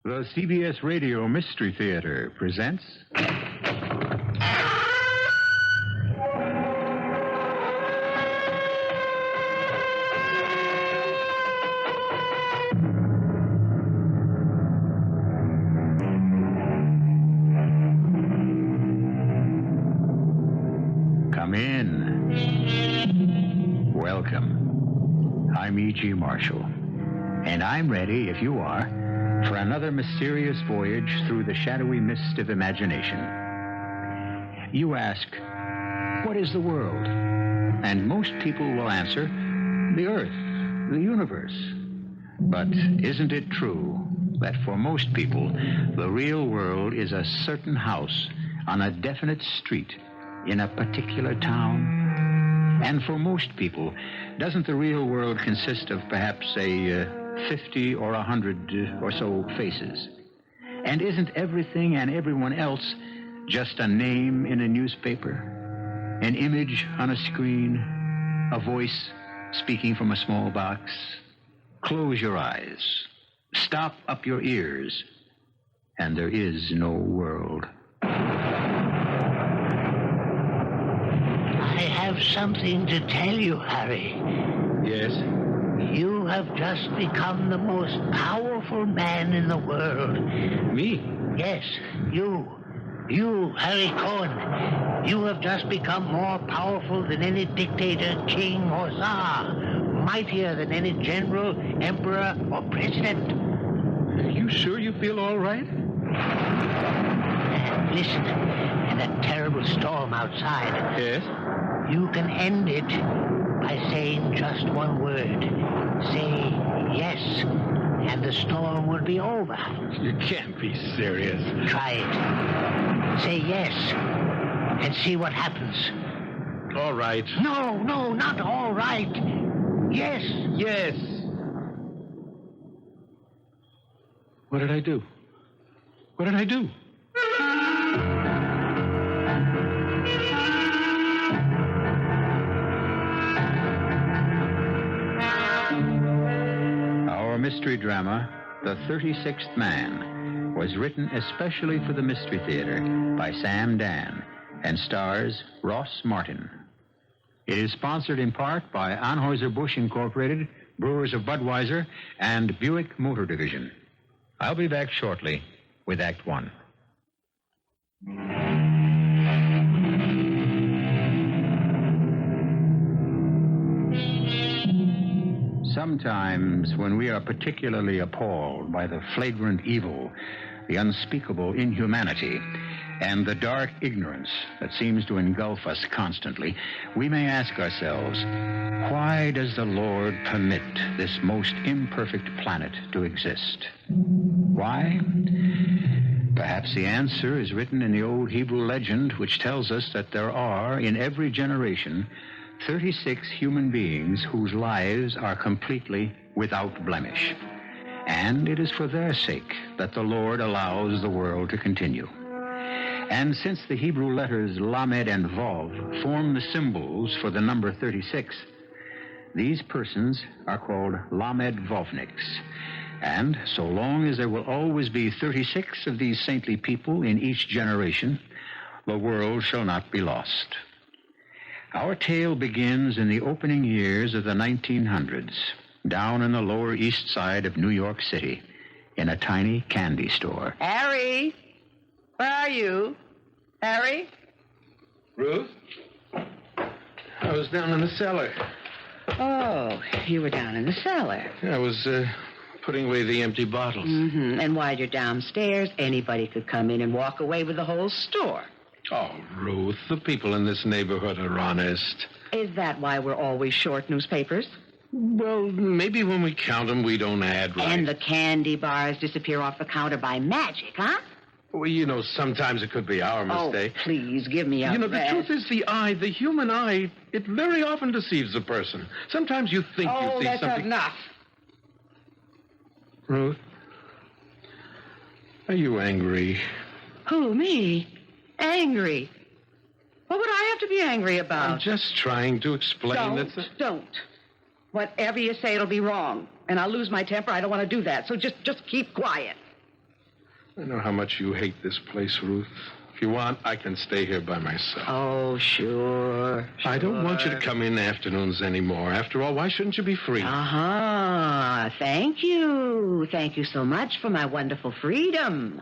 The CBS Radio Mystery Theater presents... Come in. Welcome. I'm E.G. Marshall, and I'm ready, if you are, for another mysterious voyage through the shadowy mist of imagination. You ask, what is the world? And most people will answer, the earth, the universe. But isn't it true that for most people, the real world is a certain house on a definite street in a particular town? And for most people, doesn't the real world consist of perhaps, say, 50 or 100 or so faces? And isn't everything and everyone else just a name in a newspaper, an image on a screen, a voice speaking from a small box? Close your eyes, stop up your ears, and there is no world. I have something to tell you, Harry. Yes? You have just become the most powerful man in the world. Me? Yes, you, Harry Cohen. You have just become more powerful than any dictator, king, or czar. Mightier than any general, emperor, or president. Are you sure you feel all right? Listen, and that terrible storm outside. Yes? You can end it by saying just one word. Say yes, and the storm will be over. You can't be serious. Try it. Say yes, and see what happens. All right. No, not all right. Yes. Yes. What did I do? What did I do? Our mystery drama, The 36th Man, was written especially for the Mystery Theater by Sam Dann and stars Ross Martin. It is sponsored in part by Anheuser-Busch Incorporated, Brewers of Budweiser, and Buick Motor Division. I'll be back shortly with Act One. Sometimes, when we are particularly appalled by the flagrant evil, the unspeakable inhumanity, and the dark ignorance that seems to engulf us constantly, we may ask ourselves, why does the Lord permit this most imperfect planet to exist? Why? Perhaps the answer is written in the old Hebrew legend, which tells us that there are, in every generation, 36 human beings whose lives are completely without blemish. And it is for their sake that the Lord allows the world to continue. And since the Hebrew letters Lamed and Vov form the symbols for the number 36, these persons are called Lahmed Vovniks. And so long as there will always be 36 of these saintly people in each generation, the world shall not be lost. Our tale begins in the opening years of the 1900s, down in the Lower East Side of New York City, in a tiny candy store. Harry, where are you? Harry? Ruth? I was down in the cellar. Oh, you were down in the cellar. I was putting away the empty bottles. Mm-hmm. And while you're downstairs, anybody could come in and walk away with the whole store. Oh, Ruth, the people in this neighborhood are honest. Is that why we're always short newspapers? Well, maybe when we count them, we don't add right. And the candy bars disappear off the counter by magic, huh? Well, sometimes it could be our mistake. Oh, please, give me a the rest. truth is the eye, the human eye, it very often deceives a person. Sometimes you think you see that's something... enough. Ruth, are you angry? Who, me? Angry? What would I have to be angry about? I'm just trying to explain Don't. Whatever you say, it'll be wrong. And I'll lose my temper. I don't want to do that. So just keep quiet. I know how much you hate this place, Ruth. If you want, I can stay here by myself. Oh, sure. I don't want you to come in afternoons anymore. After all, why shouldn't you be free? Uh-huh. Thank you. Thank you so much for my wonderful freedom.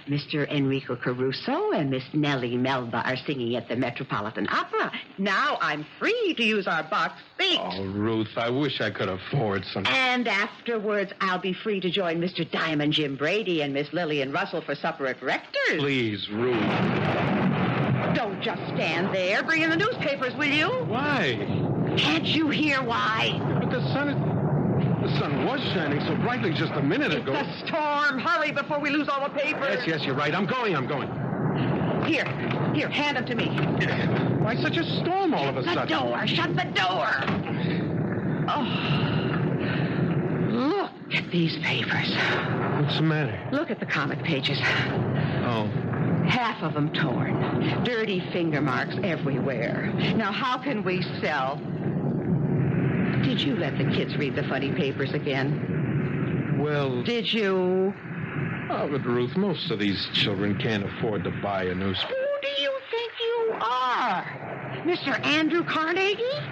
Mr. Enrico Caruso and Miss Nellie Melba are singing at the Metropolitan Opera. Now I'm free to use our box seat. Oh, Ruth, I wish I could afford something. And afterwards, I'll be free to join Mr. Diamond Jim Brady and Miss Lillian Russell for supper at Rector's. Please, Ruth. Don't just stand there. Bring in the newspapers, will you? Why? Can't you hear why? But the sun was shining so brightly just a minute ago. It's a storm. Hurry before we lose all the papers. Yes, you're right. I'm going. Here, hand them to me. Why such a storm all of a sudden? Shut the door. Oh, look at these papers. What's the matter? Look at the comic pages. Oh. Half of them torn. Dirty finger marks everywhere. Now, how can we sell? Did you let the kids read the funny papers again? Well... Did you? Oh, but Ruth, most of these children can't afford to buy a newspaper. Who do you think you are? Mr. Andrew Carnegie?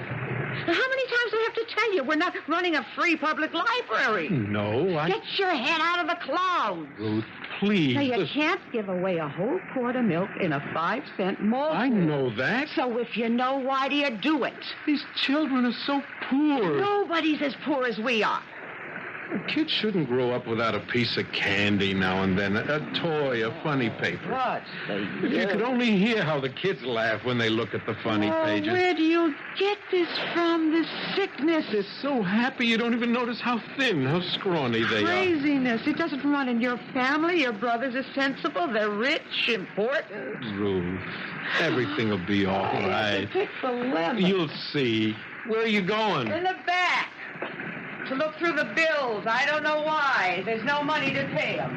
Now, how many times do I have to tell you we're not running a free public library? No, Get your head out of the clouds. Ruth, please. Now, you can't give away a whole quart of milk in a 5-cent malt. I know that. So if you know, why do you do it? These children are so poor. Nobody's as poor as we are. Kids shouldn't grow up without a piece of candy now and then, a toy, a funny paper. What? If you could only hear how the kids laugh when they look at the funny pages. Where do you get this from, this sickness? They're so happy you don't even notice how thin, how scrawny they are. Craziness. It doesn't run in your family. Your brothers are sensible. They're rich, important. Ruth, everything will be all right. Pick the lemon. You'll see. Where are you going? In the back. To look through the bills. I don't know why. There's no money to pay them.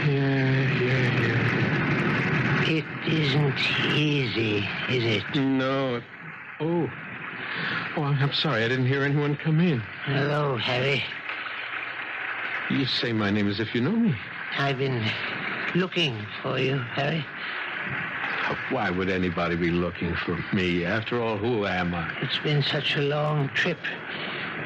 Yeah. It isn't easy, is it? No. Oh, I'm sorry. I didn't hear anyone come in. Hello, Harry. You say my name as if you know me. I've been looking for you, Harry. Why would anybody be looking for me? After all, who am I? It's been such a long trip,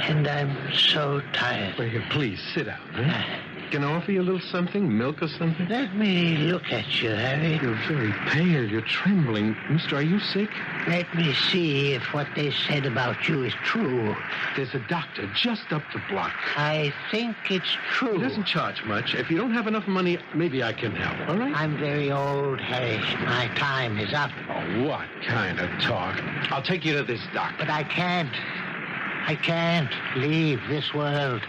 and I'm so tired. Well, here, please, sit down. Huh? Can I offer you a little something? Milk or something? Let me look at you, Harry. You're very pale. You're trembling. Mister, are you sick? Let me see if what they said about you is true. There's a doctor just up the block. I think it's true. He doesn't charge much. If you don't have enough money, maybe I can help, all right? I'm very old, Harry. My time is up. Oh, what kind of talk? I'll take you to this doctor. But I can't leave this world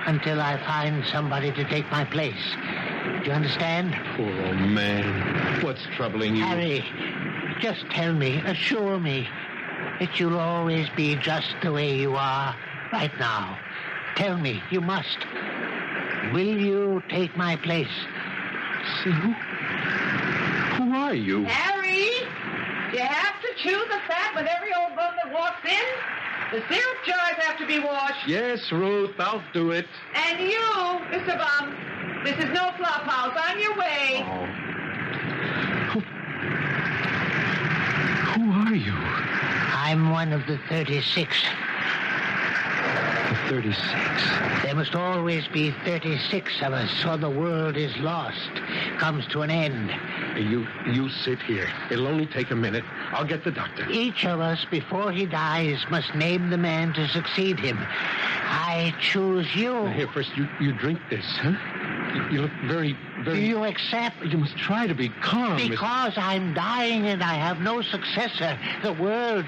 until I find somebody to take my place. Do you understand? Poor old man. What's troubling you? Harry, just tell me, assure me that you'll always be just the way you are right now. Tell me, you must. Will you take my place? See, who are you? Harry, you have to chew the fat with every old bum that walks in. The syrup jars have to be washed. Yes, Ruth, I'll do it. And you, Mr. Bum, this is no flop house. On your way. Oh. Who are you? I'm one of the 36. The 36. There must always be 36 of us, or the world is lost, comes to an end. You sit here. It'll only take a minute. I'll get the doctor. Each of us, before he dies, must name the man to succeed him. I choose you. Now, here, first, you drink this, huh? You look very... Do you accept? You must try to be calm. Because I'm dying and I have no successor. The world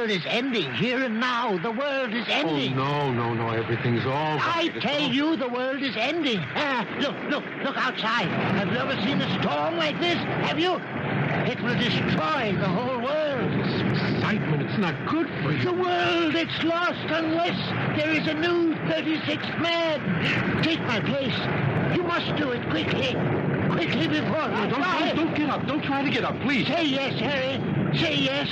is ending. Here and now, the world is ending. Oh, no. Everything's all right. I tell you, the world is ending. Look outside. Have you ever seen a storm like this? Have you? It will destroy the whole world. This excitement, it's not good for you. The world, it's lost unless there is a new 36th man. Take my place. You must do it quickly. Quickly before I die. Don't get up. Don't try to get up, please. Say yes, Harry. Say yes.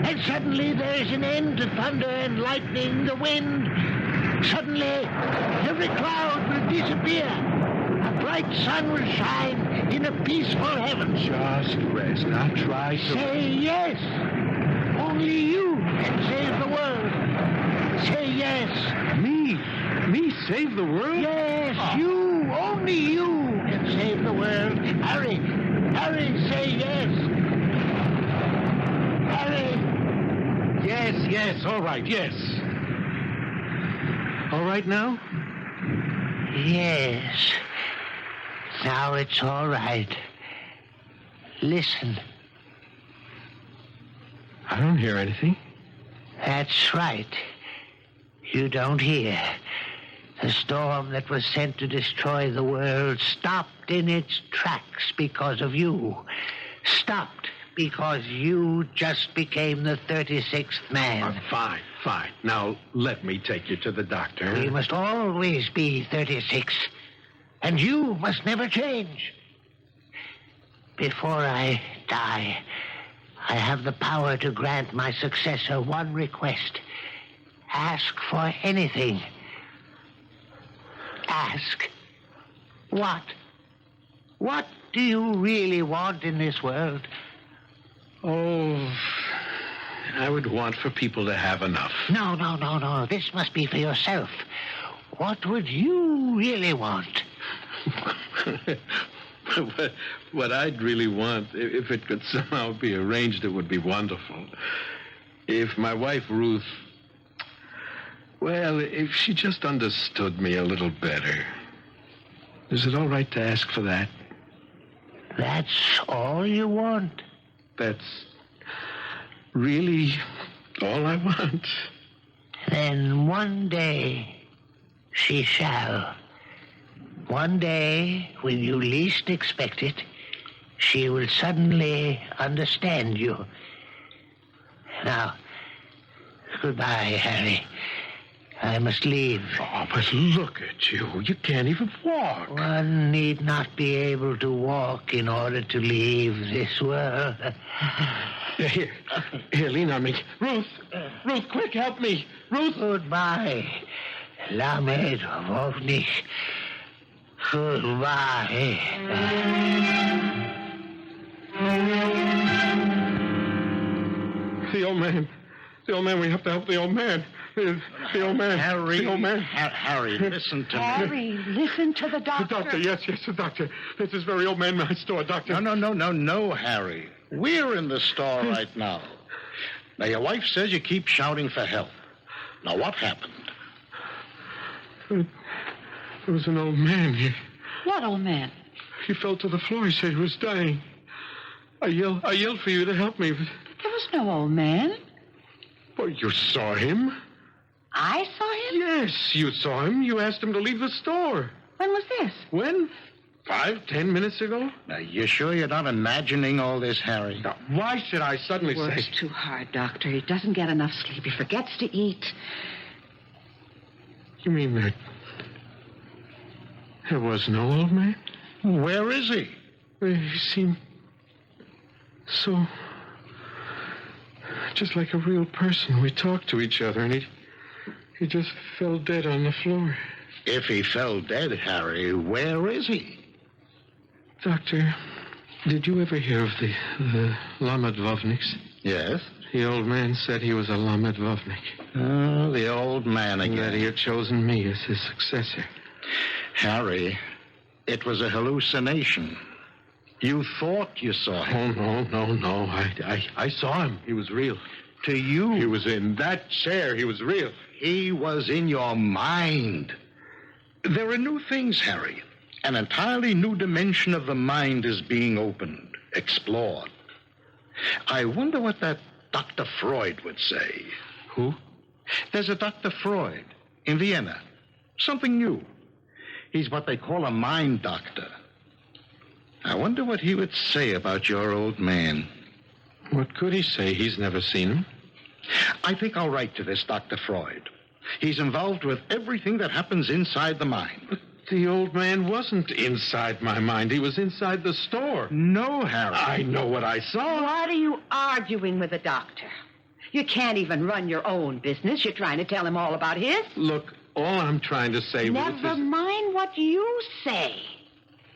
And suddenly there is an end to thunder and lightning, the wind. Suddenly, every cloud will disappear. bright sun will shine in a peaceful heaven. Just rest. Now try to... Say yes. Only you can save the world. Say yes. Me? Me save the world? Yes, you. Only you can save the world. Harry. Harry, say yes. Harry. Yes, all right, yes. All right now? Yes. Now it's all right. Listen. I don't hear anything. That's right. You don't hear. The storm that was sent to destroy the world stopped in its tracks because of you. Stopped because you just became the 36th man. Fine. Now, let me take you to the doctor. We must always be 36. And you must never change. Before I die, I have the power to grant my successor one request. Ask for anything. Ask. What? What do you really want in this world? Oh, I would want for people to have enough. No. This must be for yourself. What would you really want? What I'd really want, if it could somehow be arranged, it would be wonderful. If my wife, Ruth, well, if she just understood me a little better. Is it all right to ask for that? That's all you want? That's really all I want. Then one day she shall. One day, when you least expect it, she will suddenly understand you. Now, goodbye, Harry. I must leave. Oh, but look at you. You can't even walk. One need not be able to walk in order to leave this world. Here, lean on me. Ruth, quick, help me. Ruth. Goodbye, Lahmed Vovnik. Goodbye. The old man. We have to help the old man. The old man. Harry. The old man. Harry, listen to me. Harry, listen to the doctor. The doctor, yes, the doctor. It's this very old man in my store, doctor. No, Harry. We're in the store right now. Now, your wife says you keep shouting for help. Now, what happened? There was an old man here. What old man? He fell to the floor. He said he was dying. I yelled for you to help me. There was no old man. Well, you saw him. I saw him? Yes, you saw him. You asked him to leave the store. When was this? When? 5-10 minutes ago? Now, you sure you're not imagining all this, Harry? Now, why should I suddenly Works say... too hard, Doctor. He doesn't get enough sleep. He forgets to eat. You mean that... There was no old man? Where is he? He seemed... so... just like a real person. We talked to each other, and he just fell dead on the floor. If he fell dead, Harry, where is he? Doctor, did you ever hear of the Lahmed Vovniks? Yes? The old man said he was a Lahmed Vovnik. Oh, the old man again. That he had chosen me as his successor. Harry, it was a hallucination. You thought you saw him. Oh, no. I saw him. He was real. To you, He was in that chair. He was real. he was in your mind. There are new things, Harry. An entirely new dimension of the mind is being opened, explored. I wonder what that Dr. Freud would say. Who? There's a Dr. Freud in Vienna. Something new. He's what they call a mind doctor. I wonder what he would say about your old man. What could he say? He's never seen him. I think I'll write to this Dr. Freud. He's involved with everything that happens inside the mind. But the old man wasn't inside my mind. He was inside the store. No, Harry. I know what I saw. What are you arguing with the doctor? You can't even run your own business. You're trying to tell him all about his. Look, all I'm trying to say was... Never mind what you say.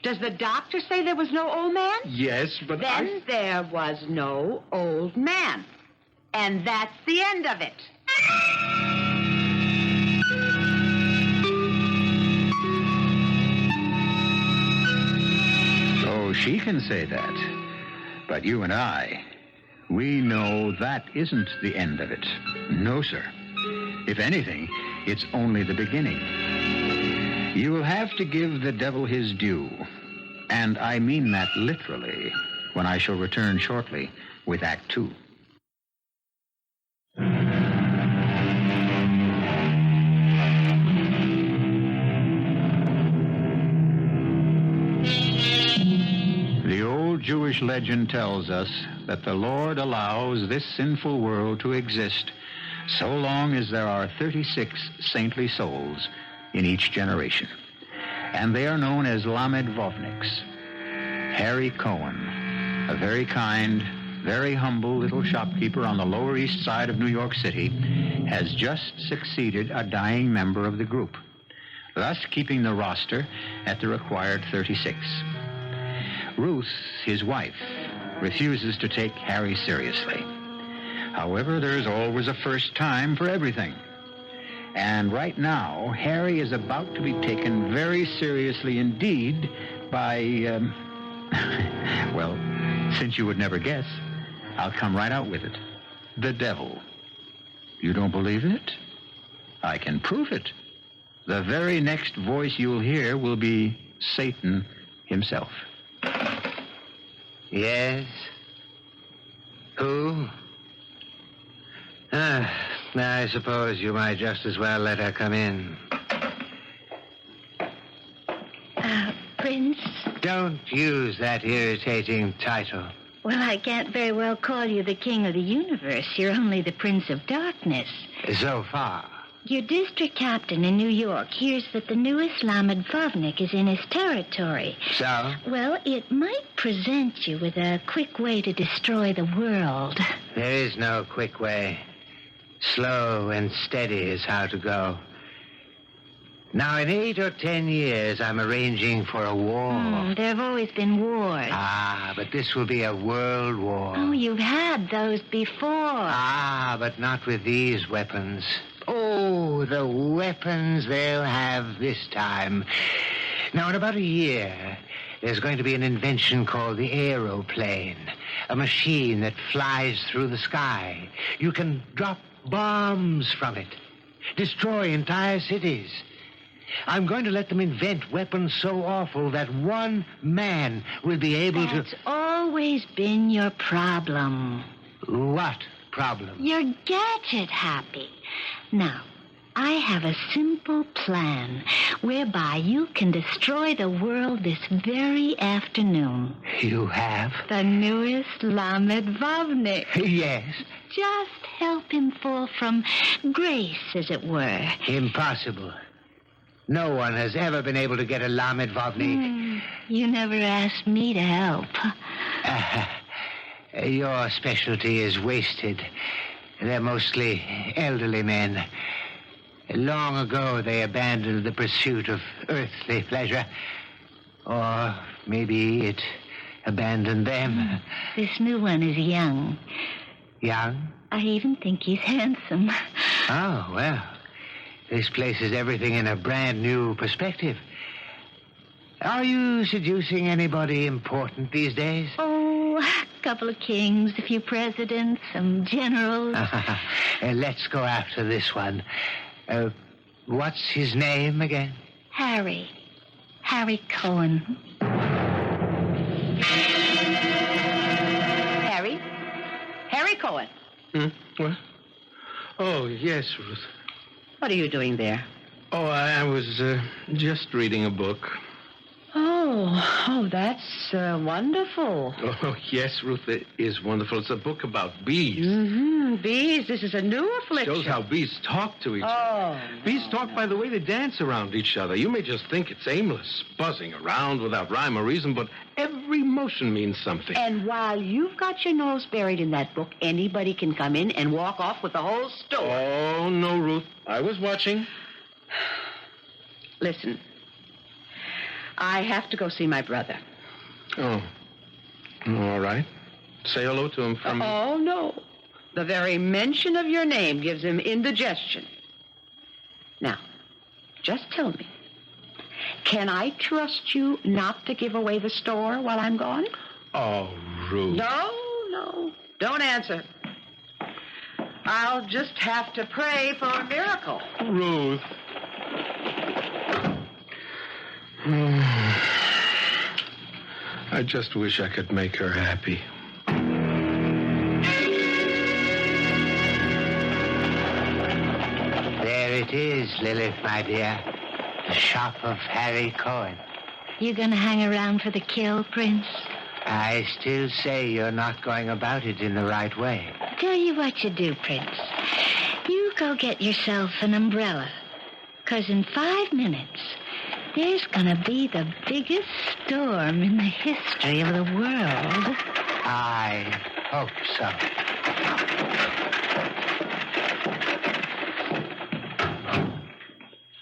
Does the doctor say there was no old man? Yes, but Then there was no old man. And that's the end of it. Oh, she can say that. But you and I, we know that isn't the end of it. No, sir. If anything, it's only the beginning. You will have to give the devil his due. And I mean that literally when I shall return shortly with Act 2. The old Jewish legend tells us that the Lord allows this sinful world to exist so long as there are 36 saintly souls in each generation. And they are known as Lahmed Vovniks. Harry Cohen, a very kind, very humble little shopkeeper on the Lower East Side of New York City, has just succeeded a dying member of the group, thus keeping the roster at the required 36. Ruth, his wife, refuses to take Harry seriously. However, there's always a first time for everything. And right now, Harry is about to be taken very seriously indeed by, well, since you would never guess, I'll come right out with it. The devil. You don't believe it? I can prove it. The very next voice you'll hear will be Satan himself. Yes? Who? I suppose you might just as well let her come in. Prince? Don't use that irritating title. Well, I can't very well call you the king of the universe. You're only the Prince of Darkness. So far. Your district captain in New York hears that the newest Lahmed Vovnik is in his territory. So? Well, it might present you with a quick way to destroy the world. There is no quick way. Slow and steady is how to go. Now, in 8 or 10 years, I'm arranging for a war. There have always been wars. But this will be a world war. Oh, you've had those before. But not with these weapons. Oh, the weapons they'll have this time. Now, in about a year, there's going to be an invention called the aeroplane, a machine that flies through the sky. You can drop bombs from it, destroy entire cities. I'm going to let them invent weapons so awful that one man will be able to... That's always been your problem. What problem? You're gadget happy. Now, I have a simple plan whereby you can destroy the world this very afternoon. You have? The newest Lahmed Vovnik. Yes. Just help him fall from grace, as it were. Impossible. No one has ever been able to get a Lahmed Vovnik. You never asked me to help. Your specialty is wasted. They're mostly elderly men. Long ago, they abandoned the pursuit of earthly pleasure. Or maybe it abandoned them. This new one is young. Young? I even think he's handsome. Oh, well. This places everything in a brand new perspective. Are you seducing anybody important these days? Oh, a couple of kings, a few presidents, some generals. Let's go after this one. What's his name again? Harry Cohen. Harry Cohen. What? Oh, yes, Ruth. What are you doing there? Oh, I was just reading a book. Oh, that's wonderful. Oh, yes, Ruth, it is wonderful. It's a book about bees. Bees, this is a new affliction. Shows how bees talk to each other. Bees talk by the way they dance around each other. You may just think it's aimless, buzzing around without rhyme or reason, but every motion means something. And while you've got your nose buried in that book, anybody can come in and walk off with the whole store. Oh, no, Ruth. I was watching. Listen, I have to go see my brother. Oh. All right. Say hello to him from me. Oh, no. The very mention of your name gives him indigestion. Now, just tell me, can I trust you not to give away the store while I'm gone? Oh, Ruth. No. Don't answer. I'll just have to pray for a miracle. Ruth. I just wish I could make her happy. There it is, Lilith, my dear. The shop of Harry Cohen. You gonna hang around for the kill, Prince? I still say you're not going about it in the right way. Tell you what you do, Prince. You go get yourself an umbrella. 'Cause in 5 minutes, there's gonna be the biggest storm in the history of the world. I hope so.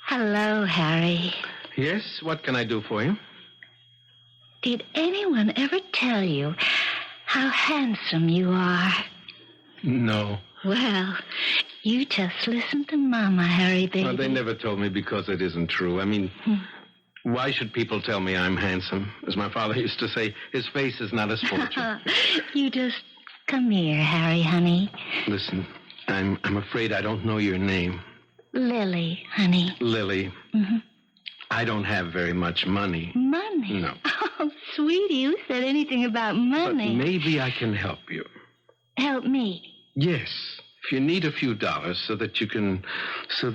Hello, Harry. Yes? What can I do for you? Did anyone ever tell you how handsome you are? No. Well, you just listen to Mama, Harry, baby. Well, they never told me because it isn't true. I mean, why should people tell me I'm handsome? As my father used to say, his face is not his fortune. You just come here, Harry, honey. Listen, I'm afraid I don't know your name. Lily, honey. Lily. Mm-hmm. I don't have very much money. Money? No. Oh, sweetie, who said anything about money? But maybe I can help you. Help me? Yes. If you need a few dollars so that you can... So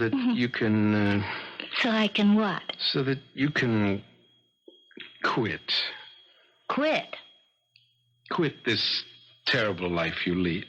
I can what? So that you can quit. Quit? Quit this terrible life you lead.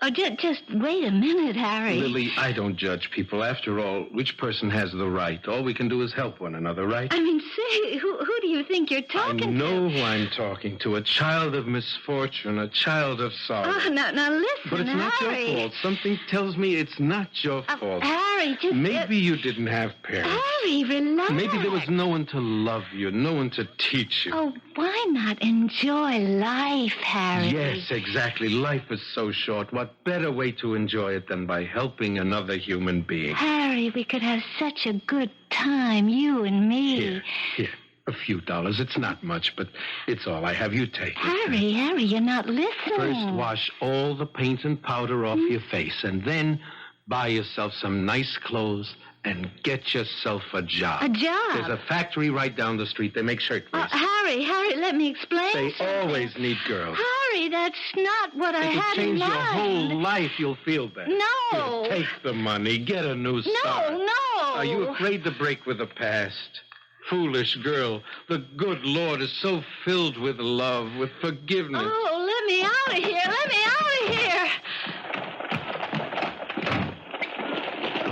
Oh, just wait a minute, Harry. Lily, I don't judge people. After all, which person has the right? All we can do is help one another, right? I mean, say, who do you think you're talking to? I know who I'm talking to. A child of misfortune, a child of sorrow. Oh, now listen, But it's not Harry. your fault. Something tells me it's not your fault. Harry, just... Maybe you didn't have parents. Harry, relax. Maybe there was no one to love you, no one to teach you. Oh, why not enjoy life, Harry? Yes, exactly. Life is so short. What better way to enjoy it than by helping another human being? Harry, we could have such a good time, you and me. Here. A few dollars. It's not much, but it's all I have. You take it. Harry, you're not listening. First, wash all the paint and powder off your face, and then buy yourself some nice clothes and get yourself a job. A job? There's a factory right down the street. They make shirtwaists. Harry, let me explain They something. always need girls. Harry, that's not what I had in It'll change mind. your whole life. You'll feel better. No. Here, take the money. Get a new start. No. Are you afraid to break with the past? Foolish girl. The good Lord is so filled with love, with forgiveness. Oh, let me out of here. Let me out of here.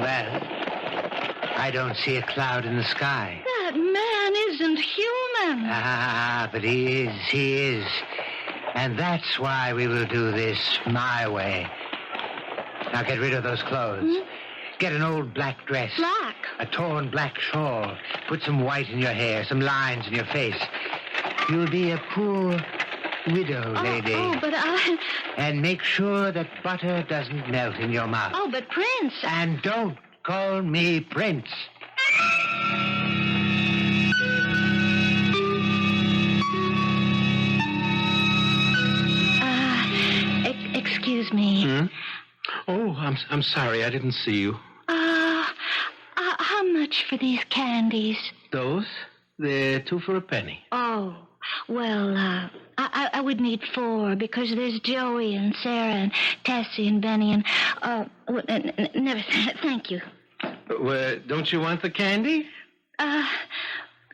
Well, I don't see a cloud in the sky. That man isn't human. Ah, but he is. And that's why we will do this my way. Now get rid of those clothes. Get an old black dress. Black? A torn black shawl. Put some white in your hair, some lines in your face. You'll be a poor widow, lady. Oh, but I... And make sure that butter doesn't melt in your mouth. Oh, but Prince... And don't call me Prince. Excuse me. Oh, I'm sorry. I didn't see you. How much for these candies? Those? They're 2 for a penny. Oh, well, I would need 4 because there's Joey and Sarah and Tessie and Benny and, never, thank you. Don't you want the candy?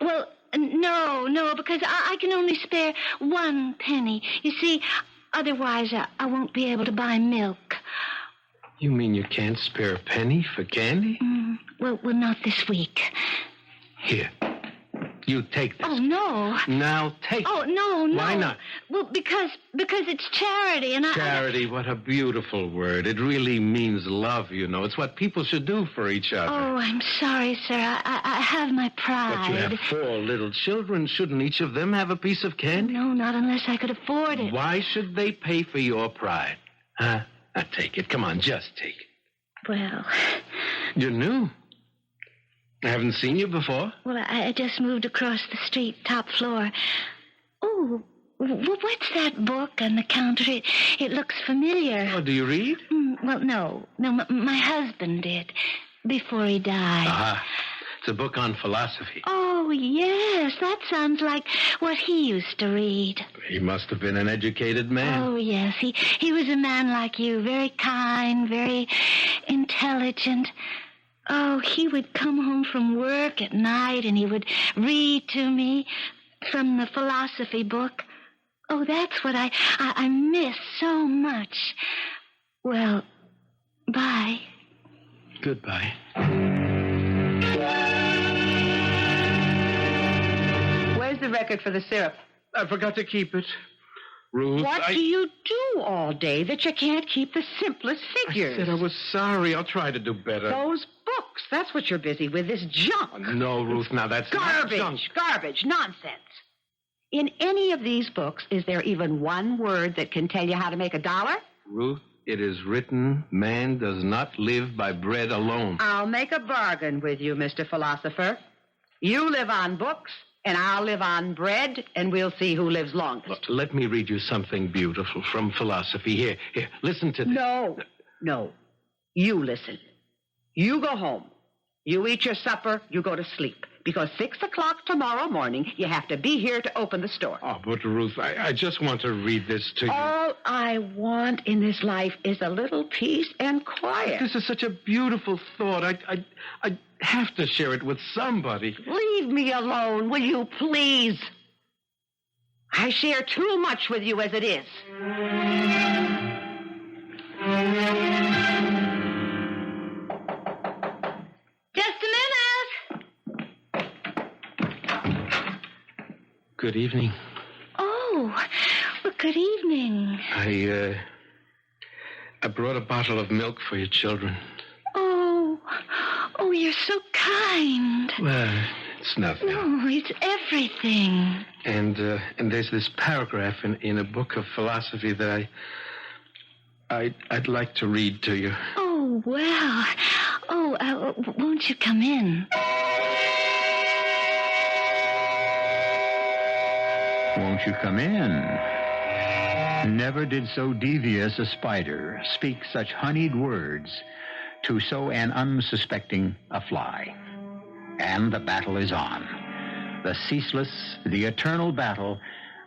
Well, no, because I can only spare 1 penny. You see, otherwise I won't be able to buy milk. You mean you can't spare a penny for candy? Well, not this week. Here. You take this. Oh, no. Now take Oh, it. no. Why not? Well, because it's charity, and Charity, what a beautiful word. It really means love, you know. It's what people should do for each other. Oh, I'm sorry, sir. I have my pride. But you have 4 little children. Shouldn't each of them have a piece of candy? No, not unless I could afford it. Why should they pay for your pride? Huh? Now take it. Come on, just take it. Well, You're new. I haven't seen you before. well, I just moved across the street, top floor. Oh, what's that book on the counter? It looks familiar. Oh, do you read? Well, no, my husband did before he died. Aha. It's a book on philosophy. Oh, yes, that sounds like what he used to read. He must have been an educated man. Oh, yes, he was a man like you, very kind, very intelligent. Oh, he would come home from work at night and he would read to me from the philosophy book. Oh, that's what I miss so much. Well, bye. Goodbye. Where's the record for the syrup? I forgot to keep it. Ruth, What do you do all day that you can't keep the simplest figures? I said I was sorry. I'll try to do better. Those books. That's what you're busy with, this junk. No, Ruth, now that's not junk. Garbage, nonsense. In any of these books, is there even one word that can tell you how to make $1? Ruth, it is written, man does not live by bread alone. I'll make a bargain with you, Mr. Philosopher. You live on books, and I'll live on bread, and we'll see who lives longest. Well, let me read you something beautiful from philosophy. Here, listen to this. No. You listen. You go home. You eat your supper. You go to sleep. Because 6 o'clock tomorrow morning, you have to be here to open the store. Oh, but Ruth, I just want to read this to you. All I want in this life is a little peace and quiet. This is such a beautiful thought. I have to share it with somebody. Leave me alone, will you, please? I share too much with you as it is. Just a minute. Good evening. Oh, well, good evening. I brought a bottle of milk for your children. Oh, you're so kind. Well, it's nothing. Oh, it's everything. And there's this paragraph in a book of philosophy that I'd like to read to you. Oh, well. Oh, won't you come in? Won't you come in? Never did so devious a spider speak such honeyed words to so an unsuspecting a fly. And the battle is on. The ceaseless, the eternal battle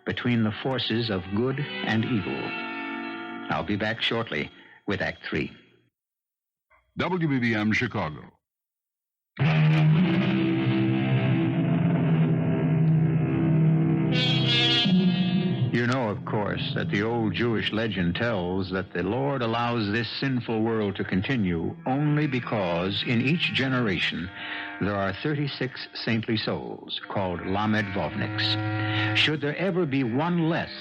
between the forces of good and evil. I'll be back shortly with Act 3. WBBM Chicago. You know, of course, that the old Jewish legend tells that the Lord allows this sinful world to continue only because in each generation there are 36 saintly souls called Lahmed Vovniks. Should there ever be one less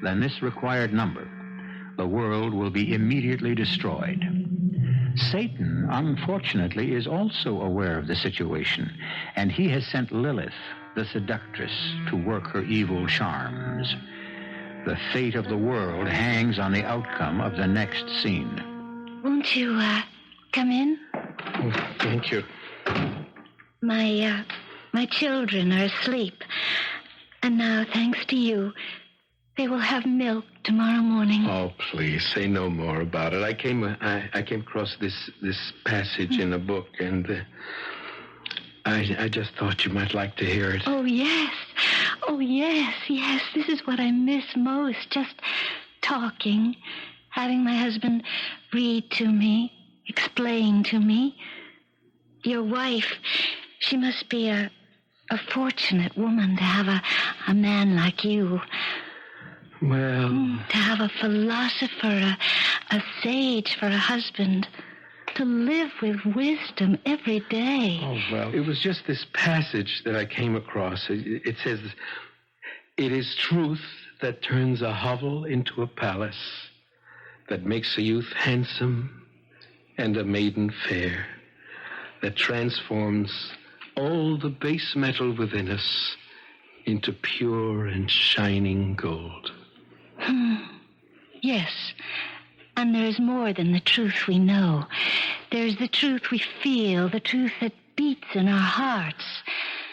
than this required number, the world will be immediately destroyed. Satan, unfortunately, is also aware of the situation, and he has sent Lilith, the seductress, to work her evil charms. The fate of the world hangs on the outcome of the next scene. Won't you, come in? Oh, thank you. My children are asleep. And now, thanks to you, they will have milk tomorrow morning. Oh, please, say no more about it. I came across this passage in a book, and I just thought you might like to hear it. Oh, yes. Oh, yes. This is what I miss most, just talking, having my husband read to me, explain to me. Your wife, she must be a fortunate woman to have a man like you. Well... To have a philosopher, a sage for a husband. to live with wisdom every day. Oh, well, it was just this passage that I came across. It says, "It is truth that turns a hovel into a palace, that makes a youth handsome and a maiden fair, that transforms all the base metal within us into pure and shining gold." Yes, and there's more than the truth we know. There's the truth we feel, the truth that beats in our hearts.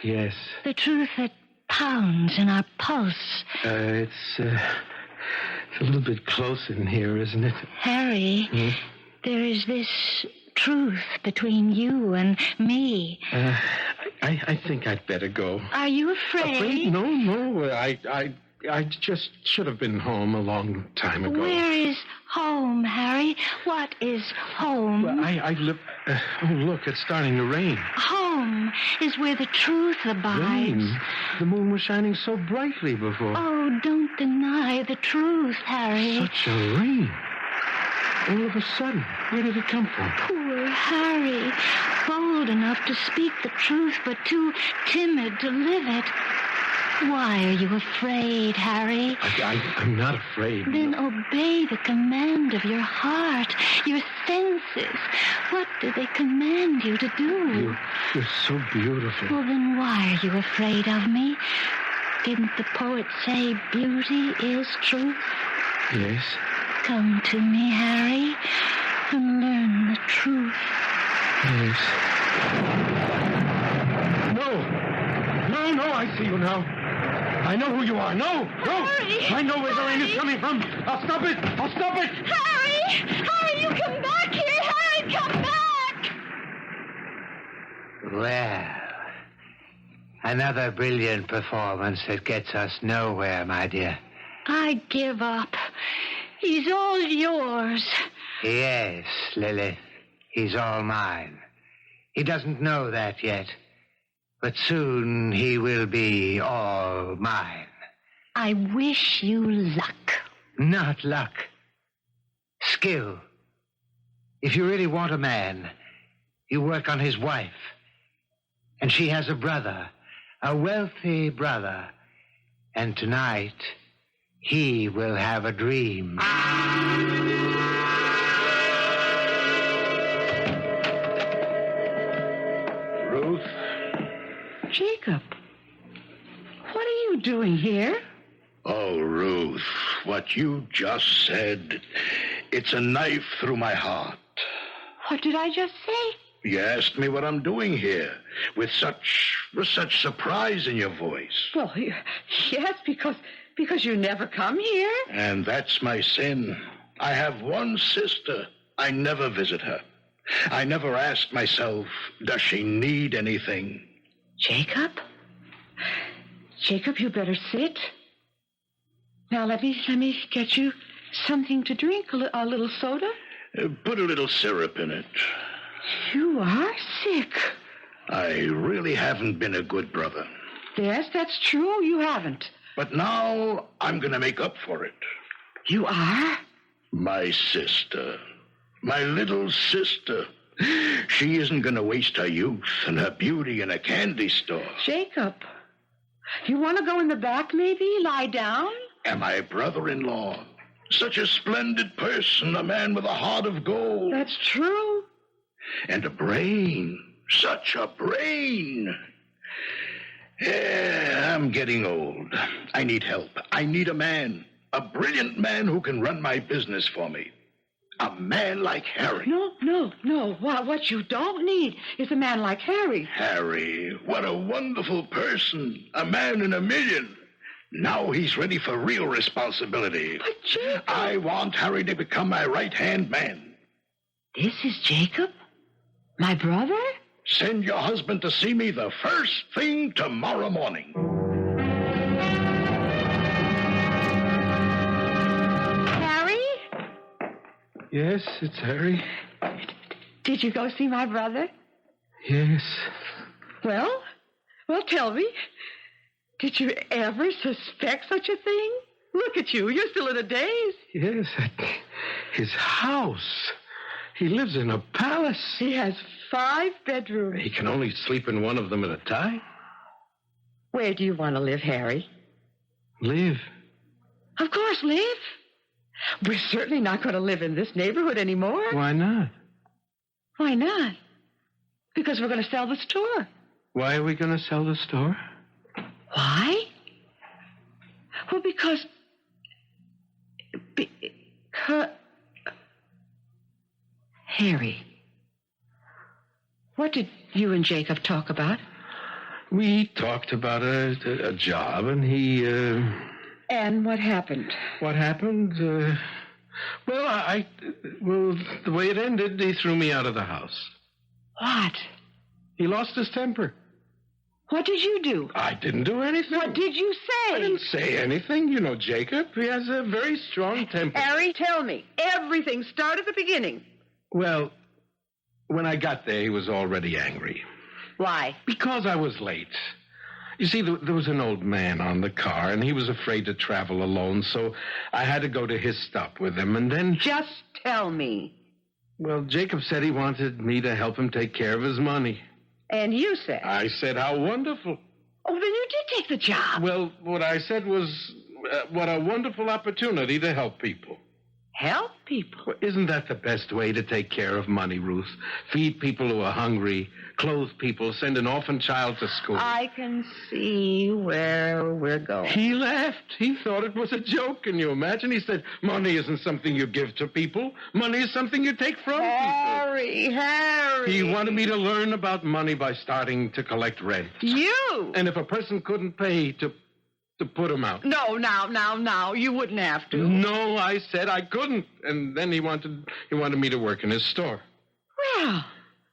Yes. The truth that pounds in our pulse. It's a little bit close in here, isn't it? Harry, there is this truth between you and me. I think I'd better go. Are you afraid? Afraid? No. I just should have been home a long time ago. Where is home, Harry? What is home? Well, I live... oh, look, it's starting to rain. Home is where the truth abides. Rain? The moon was shining so brightly before. Oh, don't deny the truth, Harry. Such a rain. All of a sudden, where did it come from? Poor Harry. Bold enough to speak the truth, but too timid to live it. Why are you afraid, Harry? I'm not afraid. Then obey the command of your heart, your senses. What do they command you to do? You're so beautiful. Well, then why are you afraid of me? Didn't the poet say beauty is truth? Yes. Come to me, Harry, and learn the truth. Yes. No, I see you now. I know who you are. No. Harry! I know where the rain is coming from. I'll stop it. Harry, you come back here. Harry, come back. Well, another brilliant performance that gets us nowhere, my dear. I give up. He's all yours. Yes, Lilith. He's all mine. He doesn't know that yet. But soon he will be all mine. I wish you luck. Not luck. Skill. If you really want a man, you work on his wife. And she has a brother, a wealthy brother. And tonight, he will have a dream. Ruth? Jacob, what are you doing here? Oh, Ruth, what you just said, it's a knife through my heart. What did I just say? You asked me what I'm doing here, with such surprise in your voice. Well, yes, because you never come here. And that's my sin. I have one sister. I never visit her. I never ask myself, does she need anything? Jacob? Jacob, you better sit. Now, let me get you something to drink, a little soda. Put a little syrup in it. You are sick. I really haven't been a good brother. Yes, that's true. You haven't. But now I'm going to make up for it. You are? My sister. My little sister. She isn't going to waste her youth and her beauty in a candy store. Jacob, you want to go in the back, maybe? Lie down? And my brother-in-law. Such a splendid person, a man with a heart of gold. That's true. And a brain. Such a brain. Yeah, I'm getting old. I need help. I need a man. A brilliant man who can run my business for me. A man like Harry. No. What you don't need is a man like Harry. Harry, what a wonderful person. A man in a million. Now he's ready for real responsibility. But Jacob... I want Harry to become my right-hand man. This is Jacob? My brother? Send your husband to see me the first thing tomorrow morning. Harry? Yes, it's Harry. Did you go see my brother? Yes. Well, tell me. Did you ever suspect such a thing? Look at you. You're still in a daze. Yes, his house. He lives in a palace. He has 5 bedrooms. He can only sleep in one of them at a time. Where do you want to live, Harry? Live. Of course, live. We're certainly not going to live in this neighborhood anymore. Why not? Why not? Because we're going to sell the store. Why are we going to sell the store? Why? Well, because... Harry, what did you and Jacob talk about? We talked about a job, and he... And what happened? What happened? Well, the way it ended, he threw me out of the house. What? He lost his temper. What did you do? I didn't do anything. What did you say? I didn't say anything. You know Jacob. He has a very strong temper. Harry, tell me. Everything. Start at the beginning. Well, when I got there, he was already angry. Why? Because I was late. You see, there was an old man on the car, and he was afraid to travel alone, so I had to go to his stop with him, and then... Just tell me. Well, Jacob said he wanted me to help him take care of his money. And you said? I said, how wonderful. Oh, then you did take the job. Well, what I said was, what a wonderful opportunity to help people. Help people? Well, isn't that the best way to take care of money, Ruth? Feed people who are hungry, clothe people, send an orphan child to school. I can see where we're going. He laughed. He thought it was a joke. Can you imagine? He said, money isn't something you give to people. Money is something you take from people. Harry. He wanted me to learn about money by starting to collect rent. You? And if a person couldn't pay, to put him out. No, now. You wouldn't have to. No, I said I couldn't. And then he wanted me to work in his store. Well,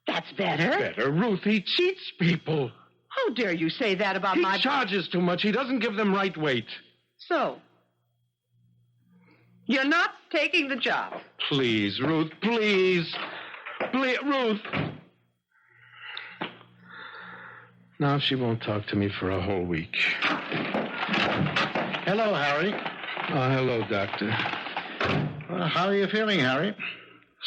that's better. Better, Ruth. He cheats people. How dare you say that about He my... charges too much. He doesn't give them right weight. So, you're not taking the job. Please, Ruth, please. Please, Ruth. Now she won't talk to me for a whole week. Hello, Harry. Oh, hello, Doctor. How are you feeling, Harry?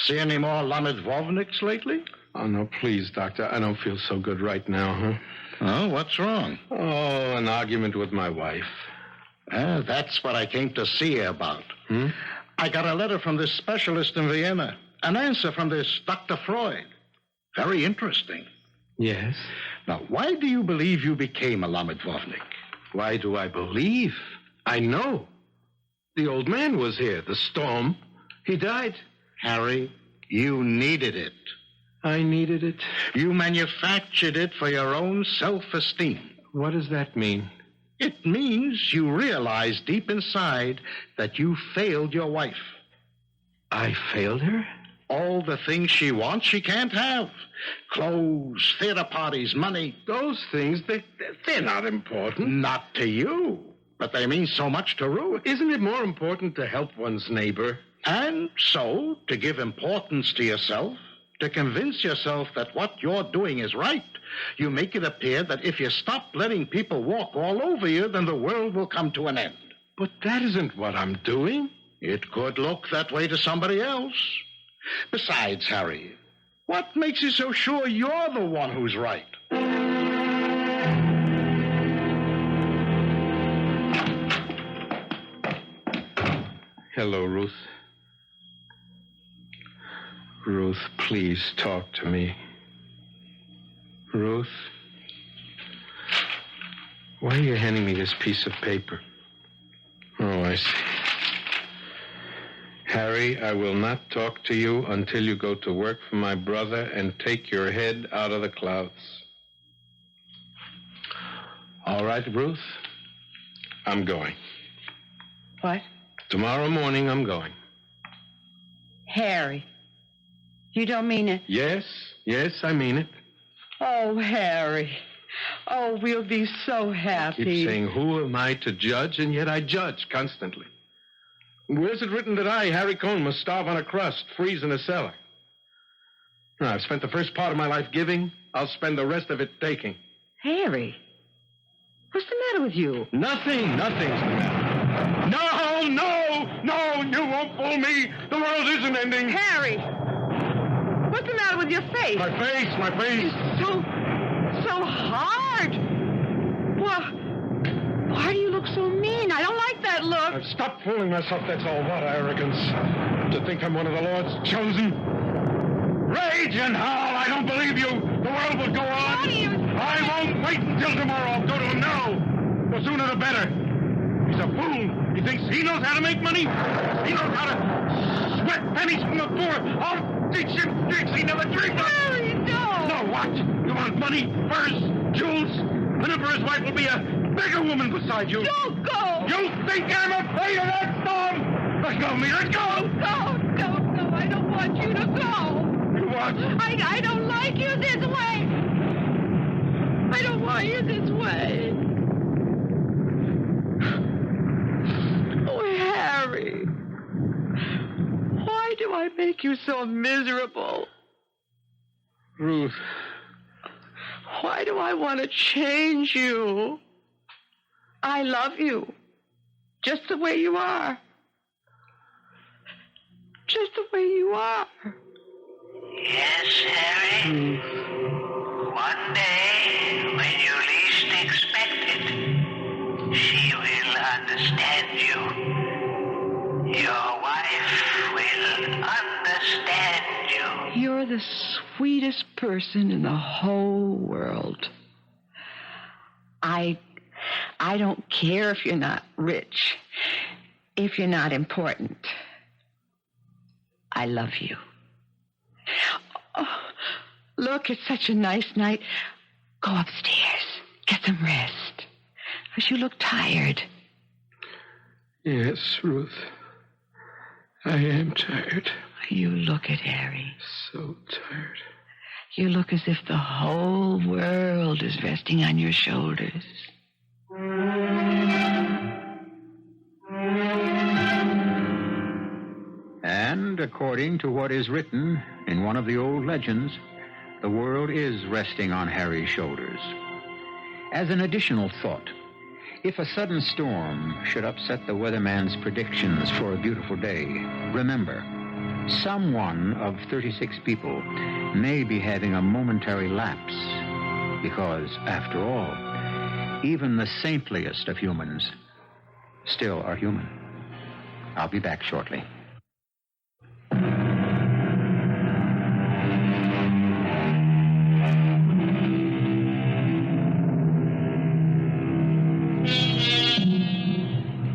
See any more Lahmed Vovniks lately? Oh, no, please, Doctor. I don't feel so good right now, huh? Oh, what's wrong? Oh, an argument with my wife. That's what I came to see you about. Hmm? I got a letter from this specialist in Vienna. An answer from this Dr. Freud. Very interesting. Yes? Now, why do you believe you became a Lahmed Vovnik? Why do I believe? I know. The old man was here, the storm. He died. Harry, you needed it. I needed it. You manufactured it for your own self-esteem. What does that mean? It means you realize deep inside that you failed your wife. I failed her? All the things she wants, she can't have. Clothes, theater parties, money. Those things, they're not important. Not to you, but they mean so much to Ruth. Isn't it more important to help one's neighbor? And so, to give importance to yourself, to convince yourself that what you're doing is right, you make it appear that if you stop letting people walk all over you, then the world will come to an end. But that isn't what I'm doing. It could look that way to somebody else. Besides, Harry, what makes you so sure you're the one who's right? Hello, Ruth. Ruth, please talk to me. Ruth? Why are you handing me this piece of paper? Oh, I see. Harry, I will not talk to you until you go to work for my brother and take your head out of the clouds. All right, Ruth? I'm going. What? Tomorrow morning, I'm going. Harry, you don't mean it? Yes, I mean it. Oh, Harry. Oh, we'll be so happy. Keep saying, who am I to judge? And yet I judge constantly. Where's it written that I, Harry Cohn, must starve on a crust, freeze in a cellar? No, I've spent the first part of my life giving. I'll spend the rest of it taking. Harry, what's the matter with you? Nothing's the matter. No, you won't fool me. The world isn't ending. Harry! What's the matter with your face? My face. So hard. Why do you look so mean? I don't like that look. Stop fooling myself, that's all. What arrogance. To think I'm one of the Lord's chosen. Rage and howl, I don't believe you. The world will go on. What are you saying? I won't wait until tomorrow. I'll go to him now. The sooner the better. He's a fool. He thinks he knows how to make money. He knows how to sweat pennies from the poor. I'll teach him tricks he never dreamed of. Harry, no. No, what? You want money, furs, jewels? An emperor's wife will be a bigger woman beside you. Don't go. You think I'm afraid of that storm? Let go of me. Let go. No. I don't want you to go. You what? I don't like you this way. I don't want you this way. Oh, Harry. Why do I make you so miserable? Ruth. Why do I want to change you? I love you. Just the way you are. Just the way you are. Yes, Harry. One day, when you least expect it, she will understand you. Your wife will understand you. You're the sweetest person in the whole world. I don't care if you're not rich, if you're not important. I love you. Oh, look, it's such a nice night. Go upstairs. Get some rest. Because you look tired. Yes, Ruth. I am tired. You look it, Harry. So tired. You look as if the whole world is resting on your shoulders. And according to what is written in one of the old legends, the world is resting on Harry's shoulders. As an additional thought, if a sudden storm should upset the weatherman's predictions for a beautiful day, remember, someone of 36 people may be having a momentary lapse, because, after all, even the saintliest of humans still are human. I'll be back shortly.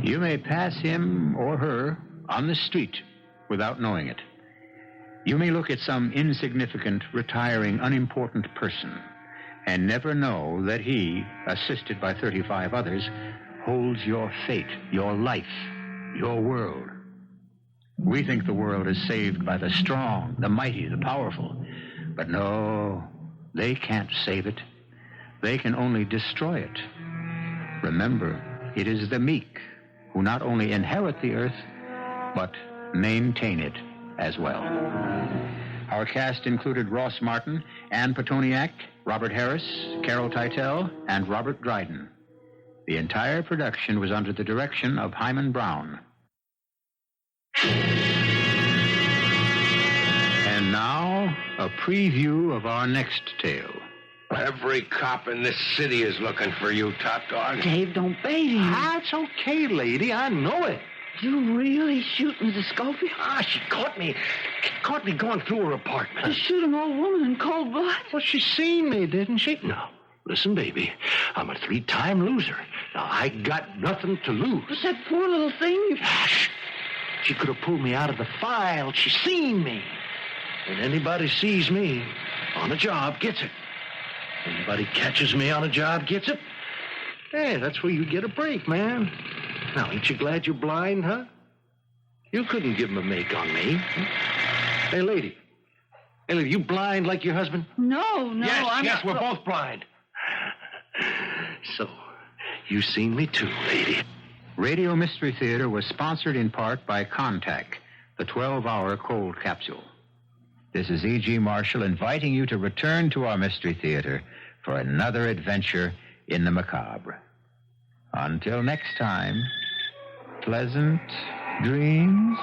You may pass him or her on the street without knowing it. You may look at some insignificant, retiring, unimportant person and never know that he, assisted by 35 others, holds your fate, your life, your world. We think the world is saved by the strong, the mighty, the powerful. But no, they can't save it. They can only destroy it. Remember, it is the meek who not only inherit the earth, but maintain it as well. Our cast included Ross Martin, Ann Pitoniak, Robert Harris, Carol Teitel, and Robert Dryden. The entire production was under the direction of Hyman Brown. And now, a preview of our next tale. Every cop in this city is looking for you, top dog. Dave, don't bait him. It's okay, lady. I know it. You really shoot Mrs. Schofield? She caught me. Caught me going through her apartment. To shoot an old woman in cold blood? Well, she seen me, didn't she? No. Listen, baby. I'm a 3-time loser. Now, I got nothing to lose. But that poor little thing... Shh. She could have pulled me out of the file. She seen me. And anybody sees me on a job gets it. Anybody catches me on a job gets it. Hey, that's where you get a break, man. Now, ain't you glad you're blind, huh? You couldn't give him a make on me. Hey, lady. Hey, lady, you blind like your husband? No, I'm yes, not... we're both blind. So, you seen me too, lady. Radio Mystery Theater was sponsored in part by Contact, the 12-hour cold capsule. This is E.G. Marshall inviting you to return to our Mystery Theater for another adventure in the macabre. Until next time, pleasant dreams.